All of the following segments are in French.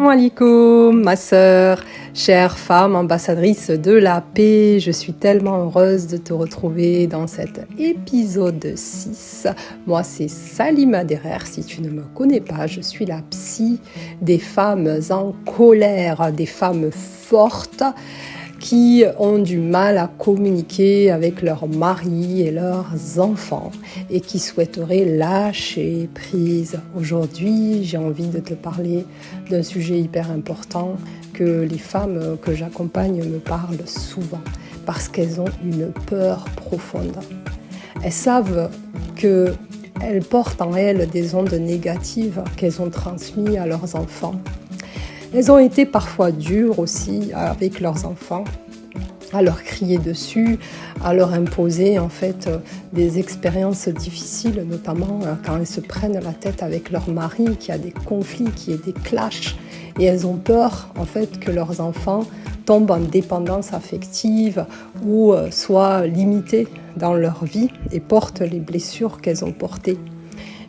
Salam alaikum, ma sœur, chère femme ambassadrice de la paix. Je suis tellement heureuse de te retrouver dans cet épisode 6. Moi, c'est Salima Derer. Si tu ne me connais pas, je suis la psy des femmes en colère, des femmes fortes qui ont du mal à communiquer avec leurs maris et leurs enfants et qui souhaiteraient lâcher prise. Aujourd'hui, j'ai envie de te parler d'un sujet hyper important que les femmes que j'accompagne me parlent souvent parce qu'elles ont une peur profonde. Elles savent qu'elles portent en elles des ondes négatives qu'elles ont transmises à leurs enfants. Elles ont été parfois dures aussi avec leurs enfants, à leur crier dessus, à leur imposer en fait des expériences difficiles, notamment quand elles se prennent la tête avec leur mari, qu'il y a des conflits, qu'il y ait des clashs. Et elles ont peur en fait que leurs enfants tombent en dépendance affective ou soient limités dans leur vie et portent les blessures qu'elles ont portées.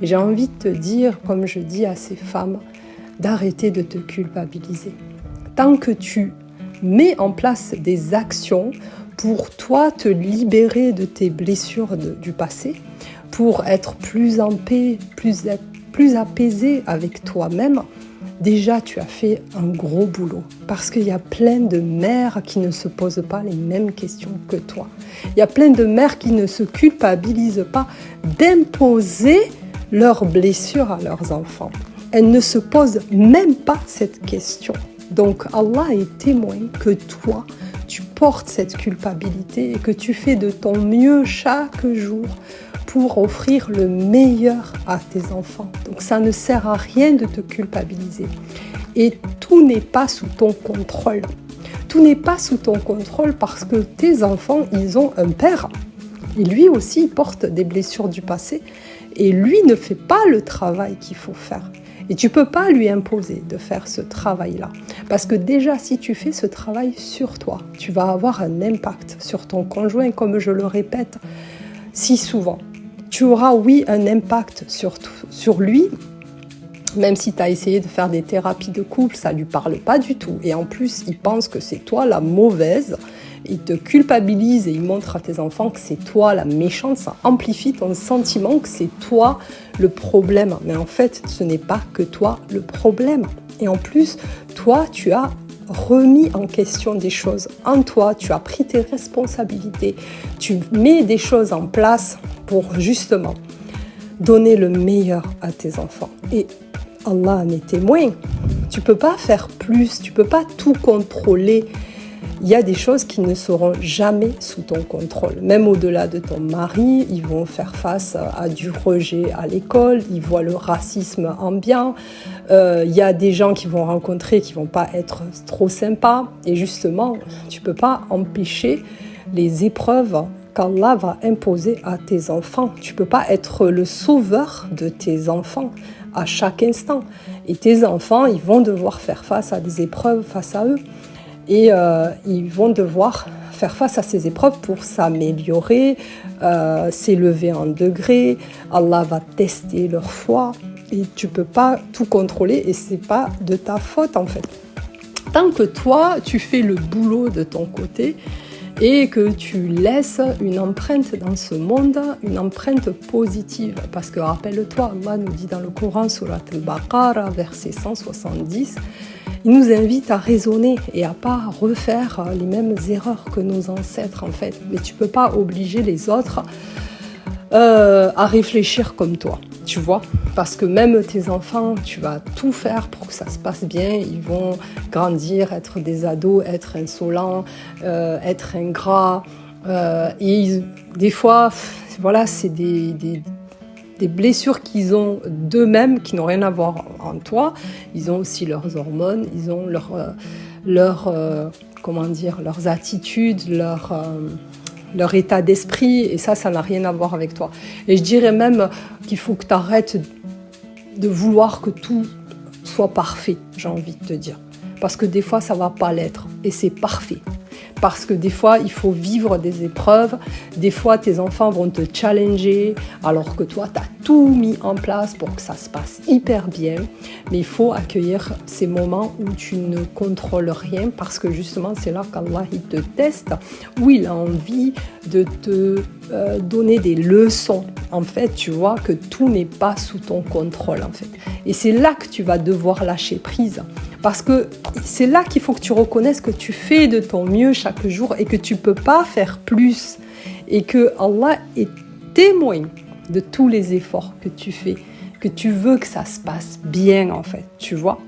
Et j'ai envie de te dire, comme je dis à ces femmes, d'arrêter de te culpabiliser. Tant que tu mets en place des actions pour toi te libérer de tes blessures du passé, pour être plus en paix, plus apaisé avec toi-même, déjà tu as fait un gros boulot. Parce qu'il y a plein de mères qui ne se posent pas les mêmes questions que toi. Il y a plein de mères qui ne se culpabilisent pas d'imposer leurs blessures à leurs enfants. Elles ne se posent même pas cette question. Donc Allah est témoin que toi, tu portes cette culpabilité et que tu fais de ton mieux chaque jour pour offrir le meilleur à tes enfants. Donc ça ne sert à rien de te culpabiliser. Et tout n'est pas sous ton contrôle. Tout n'est pas sous ton contrôle parce que tes enfants, ils ont un père. Et lui aussi, il porte des blessures du passé. Et lui ne fait pas le travail qu'il faut faire. Et tu ne peux pas lui imposer de faire ce travail-là. Parce que déjà, si tu fais ce travail sur toi, tu vas avoir un impact sur ton conjoint, comme je le répète si souvent. Tu auras, oui, un impact sur lui, même si tu as essayé de faire des thérapies de couple, ça ne lui parle pas du tout. Et en plus, il pense que c'est toi la mauvaise. Il te culpabilise et il montre à tes enfants que c'est toi la méchante. Ça amplifie ton sentiment que c'est toi le problème. Mais en fait, ce n'est pas que toi le problème. Et en plus, toi, tu as remis en question des choses en toi. Tu as pris tes responsabilités. Tu mets des choses en place pour justement donner le meilleur à tes enfants. Et Allah en est témoin. Tu ne peux pas faire plus. Tu ne peux pas tout contrôler. Il y a des choses qui ne seront jamais sous ton contrôle. Même au-delà de ton mari, ils vont faire face à du rejet à l'école, ils voient le racisme ambiant. Il y a des gens qu'ils vont rencontrer qui ne vont pas être trop sympas. Et justement, tu ne peux pas empêcher les épreuves qu'Allah va imposer à tes enfants. Tu ne peux pas être le sauveur de tes enfants à chaque instant. Et tes enfants, ils vont devoir faire face à des épreuves face à eux. Et ils vont devoir faire face à ces épreuves pour s'améliorer, s'élever en degrés. Allah va tester leur foi et tu ne peux pas tout contrôler et ce n'est pas de ta faute en fait. Tant que toi, tu fais le boulot de ton côté et que tu laisses une empreinte dans ce monde, une empreinte positive. Parce que rappelle-toi, Allah nous dit dans le Coran, Surat al-Baqarah, verset 170, il nous invite à raisonner et à pas refaire les mêmes erreurs que nos ancêtres en fait. Mais tu peux pas obliger les autres à réfléchir comme toi, tu vois. Parce que même tes enfants, tu vas tout faire pour que ça se passe bien. Ils vont grandir, être des ados, être insolents, être ingrats. Et des fois, voilà, c'est des blessures qu'ils ont d'eux-mêmes qui n'ont rien à voir en toi. Ils ont aussi leurs hormones, ils ont leurs attitudes, leur état d'esprit, et ça n'a rien à voir avec toi. Et je dirais même qu'il faut que tu arrêtes de vouloir que tout soit parfait, j'ai envie de te dire. Parce que des fois, ça ne va pas l'être, et c'est parfait. Parce que des fois, il faut vivre des épreuves. Des fois, tes enfants vont te challenger, alors que toi, tu as tout mis en place pour que ça se passe hyper bien, mais il faut accueillir ces moments où tu ne contrôles rien parce que justement c'est là qu'Allah il te teste, où il a envie de te donner des leçons. En fait, tu vois que tout n'est pas sous ton contrôle en fait. Et c'est là que tu vas devoir lâcher prise. Parce que c'est là qu'il faut que tu reconnaisses que tu fais de ton mieux chaque jour et que tu ne peux pas faire plus. Et que Allah est témoin de tous les efforts que tu fais, que tu veux que ça se passe bien en fait, tu vois.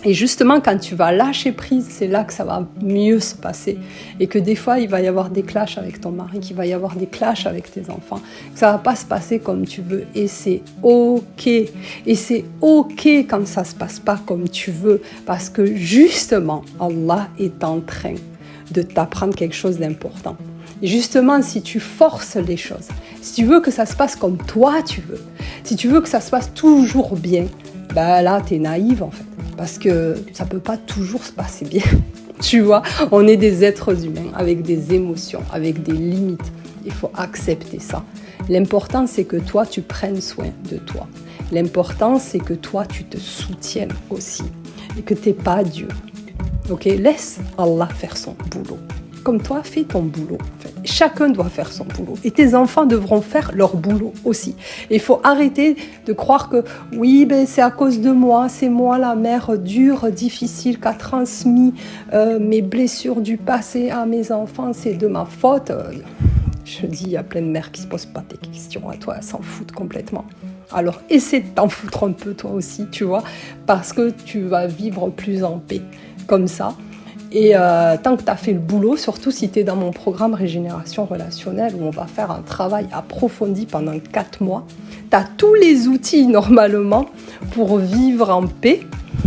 Et justement, quand tu vas lâcher prise, c'est là que ça va mieux se passer. Et que des fois, il va y avoir des clashs avec ton mari, qu'il va y avoir des clashs avec tes enfants. Que ça ne va pas se passer comme tu veux. Et c'est OK. Et c'est OK quand ça ne se passe pas comme tu veux. Parce que justement, Allah est en train de t'apprendre quelque chose d'important. Et justement, si tu forces les choses, si tu veux que ça se passe comme toi tu veux, si tu veux que ça se passe toujours bien, ben là, tu es naïve en fait. Parce que ça ne peut pas toujours se passer bien. Tu vois, on est des êtres humains avec des émotions, avec des limites. Il faut accepter ça. L'important, c'est que toi, tu prennes soin de toi. L'important, c'est que toi, tu te soutiennes aussi. Et que tu n'es pas Dieu. Ok, laisse Allah faire son boulot. Comme toi, fais ton boulot. Chacun doit faire son boulot. Et tes enfants devront faire leur boulot aussi. Il faut arrêter de croire que oui, ben, c'est à cause de moi, c'est moi la mère dure, difficile, qui a transmis mes blessures du passé à mes enfants, c'est de ma faute. Je dis, il y a plein de mères qui ne se posent pas tes questions à toi, elles s'en foutent complètement. Alors, essaie de t'en foutre un peu toi aussi, tu vois, parce que tu vas vivre plus en paix, comme ça. Et tant que tu as fait le boulot, surtout si tu es dans mon programme Régénération relationnelle où on va faire un travail approfondi pendant 4 mois, tu as tous les outils normalement pour vivre en paix.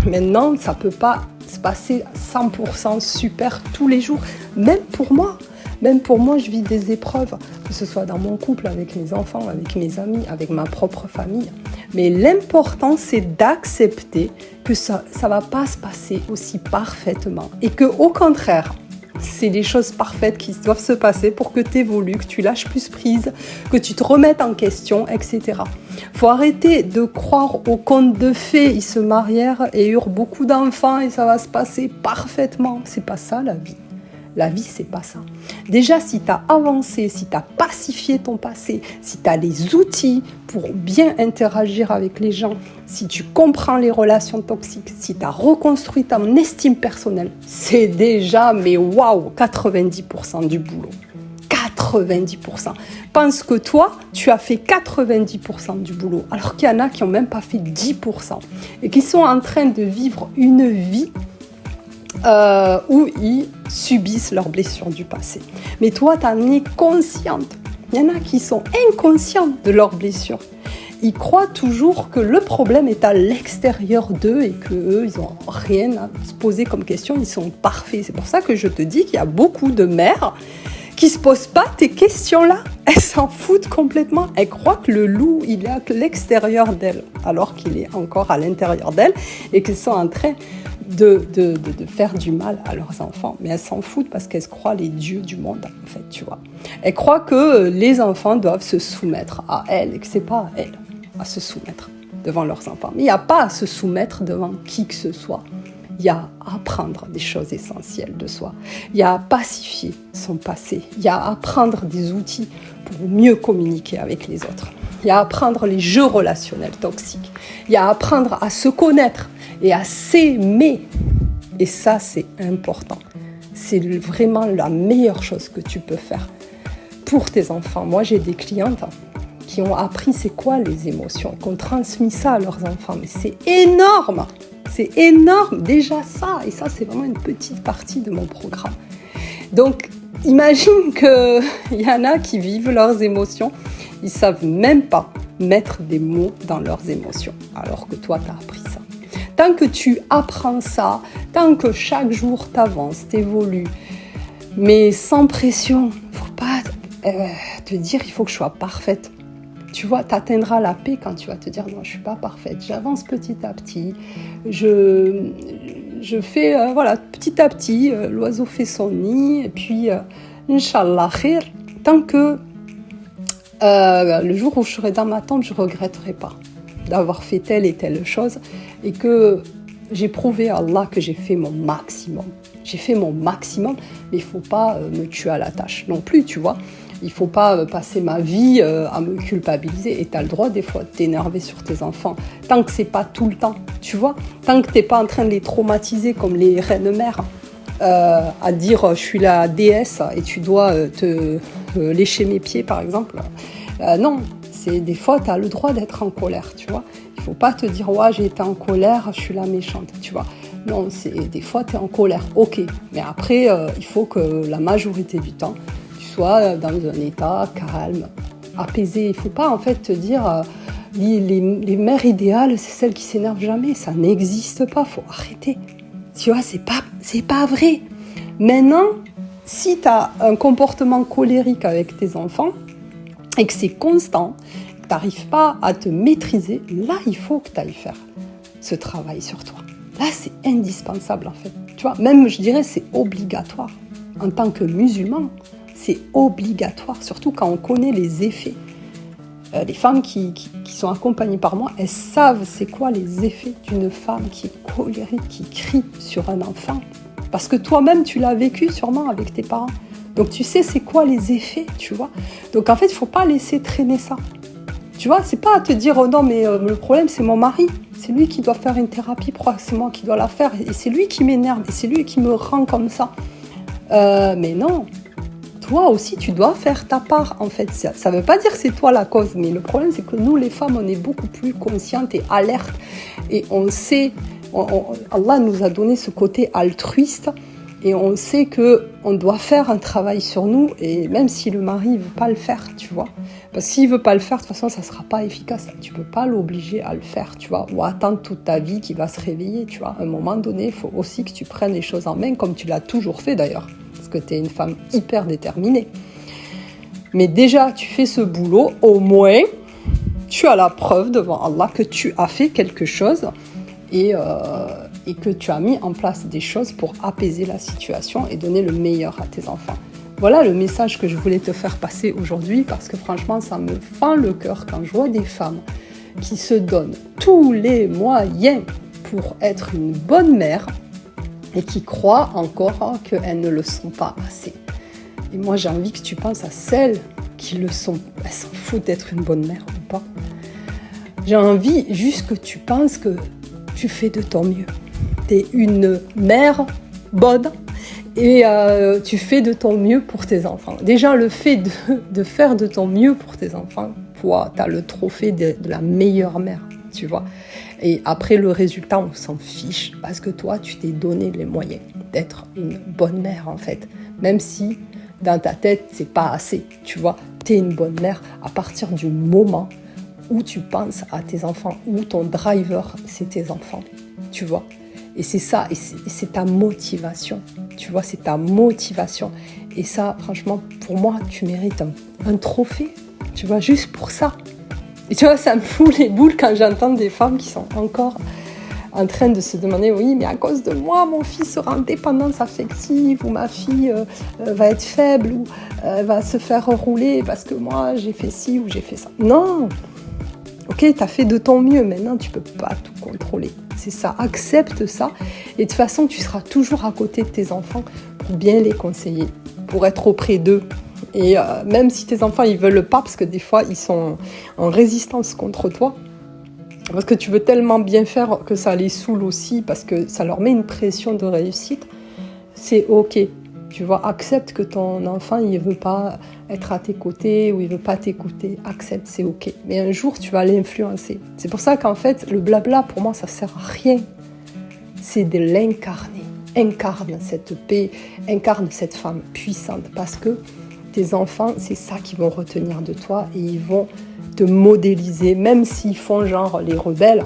Maintenant, ça ne peut pas se passer 100% super tous les jours, même pour moi. Même pour moi, je vis des épreuves, que ce soit dans mon couple, avec mes enfants, avec mes amis, avec ma propre famille. Mais l'important, c'est d'accepter que ça ne va pas se passer aussi parfaitement. Et qu'au contraire, c'est les choses parfaites qui doivent se passer pour que tu évolues, que tu lâches plus prise, que tu te remettes en question, etc. Il faut arrêter de croire aux contes de fées. Ils se marièrent et eurent beaucoup d'enfants et ça va se passer parfaitement. C'est pas ça la vie. La vie, c'est pas ça. Déjà, si tu as avancé, si tu as pacifié ton passé, si tu as les outils pour bien interagir avec les gens, si tu comprends les relations toxiques, si tu as reconstruit ton estime personnelle, c'est déjà, mais waouh, 90% du boulot. 90%. Pense que toi, tu as fait 90% du boulot, alors qu'il y en a qui n'ont même pas fait 10% et qui sont en train de vivre une vie où ils subissent leurs blessures du passé. Mais toi, tu en es consciente. Il y en a qui sont inconscients de leurs blessures. Ils croient toujours que le problème est à l'extérieur d'eux et qu'eux, ils n'ont rien à se poser comme question, ils sont parfaits. C'est pour ça que je te dis qu'il y a beaucoup de mères qui ne se posent pas tes questions-là. Elles s'en foutent complètement. Elles croient que le loup, il est à l'extérieur d'elles, alors qu'il est encore à l'intérieur d'elles et qu'elles sont en train de faire du mal à leurs enfants. Mais elles s'en foutent parce qu'elles se croient les dieux du monde, en fait, tu vois. Elles croient que les enfants doivent se soumettre à elles et que ce n'est pas à elles à se soumettre devant leurs enfants. Mais il n'y a pas à se soumettre devant qui que ce soit. Il y a à apprendre des choses essentielles de soi. Il y a à pacifier son passé. Il y a à apprendre des outils pour mieux communiquer avec les autres. Il y a à apprendre les jeux relationnels toxiques. Il y a à apprendre à se connaître et à s'aimer. Et ça, c'est important. C'est vraiment la meilleure chose que tu peux faire pour tes enfants. Moi, j'ai des clientes qui ont appris c'est quoi les émotions, qui ont transmis ça à leurs enfants. Mais c'est énorme! C'est énorme, déjà ça. Et ça, c'est vraiment une petite partie de mon programme. Donc, imagine qu'il y en a qui vivent leurs émotions. Ils ne savent même pas mettre des mots dans leurs émotions, alors que toi, tu as appris ça. Tant que tu apprends ça, tant que chaque jour tu avances, tu évolues, mais sans pression, il ne faut pas te dire il faut que je sois parfaite. Tu vois, tu atteindras la paix quand tu vas te dire non, je ne suis pas parfaite, j'avance petit à petit, je fais, petit à petit, l'oiseau fait son nid, et puis, Inch'Allah, khir, tant que le jour où je serai dans ma tombe, je ne regretterai pas d'avoir fait telle et telle chose et que j'ai prouvé à Allah que j'ai fait mon maximum. J'ai fait mon maximum, mais il ne faut pas me tuer à la tâche non plus, tu vois. Il ne faut pas passer ma vie à me culpabiliser. Et tu as le droit des fois de t'énerver sur tes enfants. Tant que ce n'est pas tout le temps, tu vois. Tant que tu n'es pas en train de les traumatiser comme les reines-mères, à dire je suis la déesse et tu dois te lécher mes pieds, par exemple. Non, des fois, tu as le droit d'être en colère, tu vois. Il ne faut pas te dire ouais, j'ai été en colère, je suis la méchante, tu vois. Non, des fois, tu es en colère, ok. Mais après, il faut que la majorité du temps, tu sois dans un état calme, apaisé. Il ne faut pas, en fait, te dire les mères idéales, c'est celles qui s'énervent jamais. Ça n'existe pas, il faut arrêter. Tu vois, c'est pas vrai. Maintenant, si tu as un comportement colérique avec tes enfants et que c'est constant, que tu n'arrives pas à te maîtriser, là, il faut que tu ailles faire ce travail sur toi. Là, c'est indispensable, en fait. Tu vois, même, je dirais, c'est obligatoire. En tant que musulman, c'est obligatoire, surtout quand on connaît les effets. Les femmes qui sont accompagnées par moi, elles savent c'est quoi les effets d'une femme qui est colérique, qui crie sur un enfant. Parce que toi-même, tu l'as vécu sûrement avec tes parents. Donc, tu sais c'est quoi les effets, tu vois. Donc, en fait, il ne faut pas laisser traîner ça. Tu vois, c'est pas à te dire, oh non, mais le problème, c'est mon mari. C'est lui qui doit faire une thérapie, pourquoi c'est moi qui dois la faire. Et c'est lui qui m'énerve, et c'est lui qui me rend comme ça. Mais non. Toi aussi, tu dois faire ta part, en fait. Ça ne veut pas dire que c'est toi la cause, mais le problème, c'est que nous, les femmes, on est beaucoup plus conscientes et alertes. Et on sait, Allah nous a donné ce côté altruiste, et on sait qu'on doit faire un travail sur nous, et même si le mari ne veut pas le faire, tu vois. Parce que s'il ne veut pas le faire, de toute façon, ça ne sera pas efficace. Tu ne peux pas l'obliger à le faire, tu vois. Ou attendre toute ta vie qu'il va se réveiller, tu vois. À un moment donné, il faut aussi que tu prennes les choses en main, comme tu l'as toujours fait, d'ailleurs. Que tu es une femme hyper déterminée. Mais déjà, tu fais ce boulot, au moins, tu as la preuve devant Allah que tu as fait quelque chose et que tu as mis en place des choses pour apaiser la situation et donner le meilleur à tes enfants. Voilà le message que je voulais te faire passer aujourd'hui parce que franchement, ça me fend le cœur quand je vois des femmes qui se donnent tous les moyens pour être une bonne mère et qui croient encore qu'elles ne le sont pas assez. Et moi, j'ai envie que tu penses à celles qui le sont. Elles s'en foutent d'être une bonne mère ou pas. J'ai envie juste que tu penses que tu fais de ton mieux. Tu es une mère bonne et tu fais de ton mieux pour tes enfants. Déjà, le fait de faire de ton mieux pour tes enfants, tu as le trophée de la meilleure mère, tu vois. Et après, le résultat, on s'en fiche parce que toi, tu t'es donné les moyens d'être une bonne mère, en fait. Même si, dans ta tête, c'est pas assez, tu vois. Tu es une bonne mère à partir du moment où tu penses à tes enfants, où ton driver, c'est tes enfants, tu vois. Et c'est ça, et c'est ta motivation, tu vois, c'est ta motivation. Et ça, franchement, pour moi, tu mérites un trophée, tu vois, juste pour ça. Et tu vois, ça me fout les boules quand j'entends des femmes qui sont encore en train de se demander « Oui, mais à cause de moi, mon fils sera en dépendance affective ou ma fille va être faible ou va se faire rouler parce que moi, j'ai fait ci ou j'ai fait ça. » Non. Ok, tu as fait de ton mieux. Maintenant, tu ne peux pas tout contrôler. C'est ça. Accepte ça. Et de toute façon, tu seras toujours à côté de tes enfants pour bien les conseiller, pour être auprès d'eux. Et même si tes enfants ils veulent pas, parce que des fois ils sont en résistance contre toi, parce que tu veux tellement bien faire que ça les saoule aussi, parce que ça leur met une pression de réussite, c'est ok. Tu vois, accepte que ton enfant il veut pas être à tes côtés ou il veut pas t'écouter, accepte, c'est ok. Mais un jour tu vas l'influencer. C'est pour ça qu'en fait le blabla pour moi ça sert à rien. C'est de l'incarner. Incarne cette paix, incarne cette femme puissante, parce que tes enfants, c'est ça qu'ils vont retenir de toi et ils vont te modéliser, même s'ils font genre les rebelles,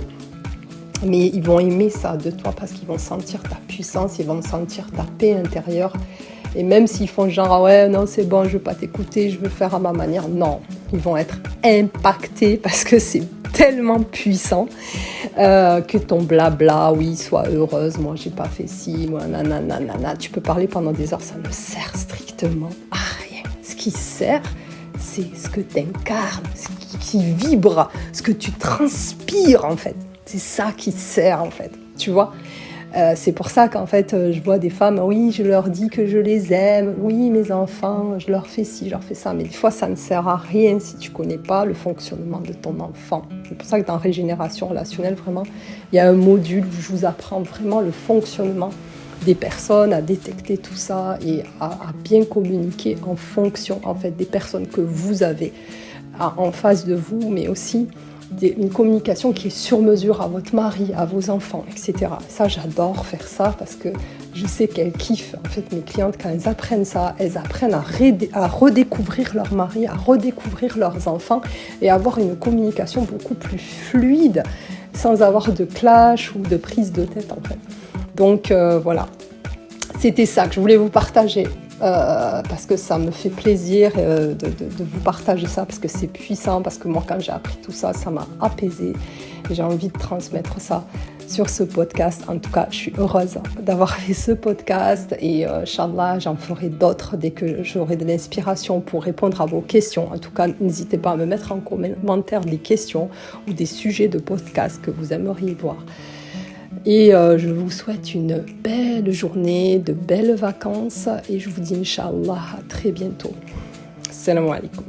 mais ils vont aimer ça de toi parce qu'ils vont sentir ta puissance, ils vont sentir ta paix intérieure. Et même s'ils font genre ah ouais non c'est bon, je veux pas t'écouter, je veux faire à ma manière, non, ils vont être impactés parce que c'est tellement puissant que ton blabla, oui, sois heureuse, moi j'ai pas fait ci, moi nanana, tu peux parler pendant des heures, ça ne sert strictement à rien. Ce qui sert, c'est ce que tu incarnes, ce qui vibre, ce que tu transpires en fait. C'est ça qui sert en fait, tu vois. C'est pour ça qu'en fait, je vois des femmes, oui, je leur dis que je les aime, oui, mes enfants, je leur fais ci, je leur fais ça, mais des fois, ça ne sert à rien si tu ne connais pas le fonctionnement de ton enfant. C'est pour ça que dans Régénération relationnelle, vraiment, il y a un module où je vous apprends vraiment le fonctionnement des personnes, à détecter tout ça et à bien communiquer en fonction, en fait, des personnes que vous avez en face de vous, mais aussi une communication qui est sur mesure à votre mari, à vos enfants, etc. Ça, j'adore faire ça parce que je sais qu'elles kiffent. En fait, mes clientes, quand elles apprennent ça, elles apprennent à redécouvrir leur mari, à redécouvrir leurs enfants et avoir une communication beaucoup plus fluide, sans avoir de clash ou de prise de tête, en fait. Donc, voilà. C'était ça que je voulais vous partager. Parce que ça me fait plaisir de vous partager ça, parce que c'est puissant, parce que moi quand j'ai appris tout ça, ça m'a apaisée et j'ai envie de transmettre ça sur ce podcast. En tout cas, je suis heureuse d'avoir fait ce podcast et Inch'Allah, j'en ferai d'autres dès que j'aurai de l'inspiration pour répondre à vos questions. En tout cas, n'hésitez pas à me mettre en commentaire des questions ou des sujets de podcast que vous aimeriez voir. Et je vous souhaite une belle journée, de belles vacances et je vous dis Inch'Allah à très bientôt. Salam alaikum.